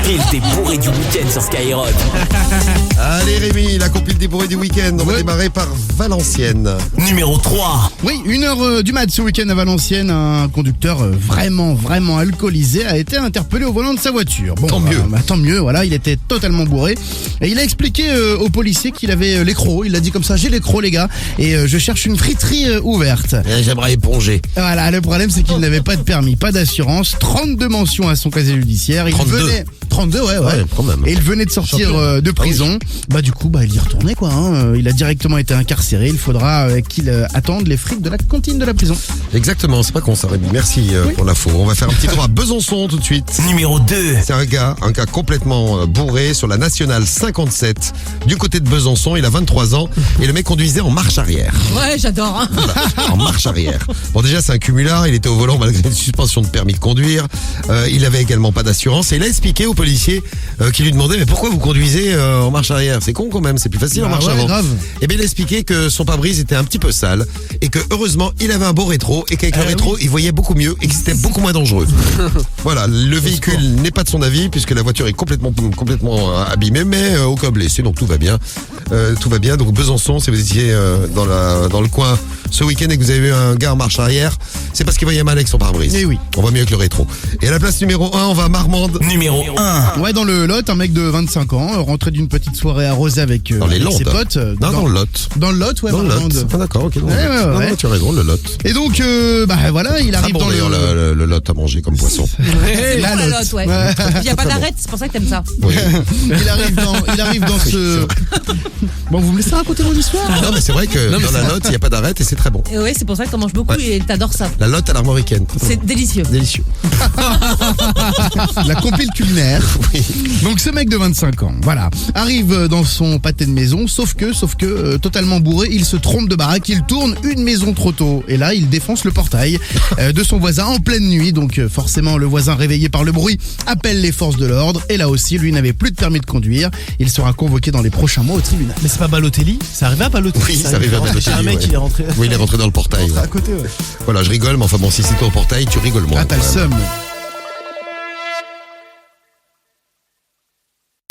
compile des bourrés du week-end sur Skyrock. Allez Rémi, la compile des bourrés du week-end. On va démarrer par Valenciennes. Numéro 3. Oui, 1h du mat ce week-end à Valenciennes, un conducteur vraiment alcoolisé a été interpellé au volant de sa voiture. Bon, Tant mieux. Tant mieux, voilà, il était totalement bourré. Et il a expliqué aux policiers qu'il avait l'écrou. Il a dit comme ça, j'ai l'écrou les gars, et je cherche une friterie ouverte. J'aimerais éponger. Voilà, le problème c'est qu'il n'avait pas de permis, pas d'assurance, 32 mentions à son casier judiciaire. 32, ouais. Quand même. Et il venait de sortir de prison. Bah du coup, il y retournait quoi. Il a directement été incarcéré. Il faudra qu'il attende les frites de la cantine de la prison. Exactement, c'est pas con ça Rémi. Merci pour l'info. On va faire un petit tour à Besançon tout de suite. Numéro 2. C'est un gars complètement bourré sur la nationale 57 du côté de Besançon. Il a 23 ans et le mec conduisait en marche arrière. Ouais, j'adore. En marche arrière. Bon, déjà c'est un cumulard. Il était au volant malgré une suspension de permis de conduire. Il avait également pas d'assurance et il a expliqué aux policiers qui lui demandaient mais pourquoi vous conduisez en marche arrière? C'est con quand même, c'est plus facile en marche avant. Grave. Et bien il a expliqué que son pare-brise était un petit peu sale et que heureusement il avait un beau rétro et qu'avec le rétro il voyait beaucoup mieux et que c'était beaucoup moins dangereux. Voilà, le véhicule n'est pas de son avis puisque la voiture est complètement abîmée mais aucun blessé, donc tout va bien. Tout va bien. Donc Besançon, si vous étiez dans le coin ce week-end et que vous avez vu un gars en marche arrière, c'est parce qu'il voyait mal avec son pare-brise. Eh oui. On va mieux avec le rétro. Et à la place numéro 1, on va à Marmande. Numéro 1. Ouais, dans le Lot, un mec de 25 ans, rentré d'une petite soirée arrosée avec Dans les avec Landes. ses potes. Non, dans le Lot. Dans le Lot, ouais, Dans le Marmande. Lot. Ah d'accord, ok. Ouais. Non, tu as raison, le Lot. Et donc, voilà, il Très arrive bon dans d'ailleurs le Lot à manger comme poisson. La La Lot. lotte, ouais. Ouais. Il n'y a pas d'arrêt, c'est pour ça que t'aimes ça. Oui. Il arrive dans ce... Bon, vous me laissez raconter mon histoire? Non mais c'est vrai que dans la Lot, il n'y a pas d'arrêt et c'est très bon. Et ouais, c'est pour ça que t'en manges beaucoup et t'adores ça. La Lot à l'armoricaine. Très, très C'est bon. délicieux. Délicieux. La compile culinaire. Oui. Donc ce mec de 25 ans, voilà, arrive dans son pâté de maison, sauf que totalement bourré, il se trompe de baraque, il tourne une maison trop tôt. Et là, il défonce le portail de son voisin en pleine nuit. Donc forcément, le voisin réveillé par le bruit appelle les forces de l'ordre. Et là aussi, lui n'avait plus de permis de conduire. Il sera convoqué dans les prochains mois au tribunal. Mais c'est pas Balotelli? Ça arrivait à Balotelli? Oui, ça arrivait à Balotelli, C'est un mec ouais. qui est rentré. Oui, il est rentré dans le portail. À côté, ouais. Voilà, je rigole, mais enfin bon, si c'est toi au portail, tu rigoles moins. Ah, t'as le quand même. seum.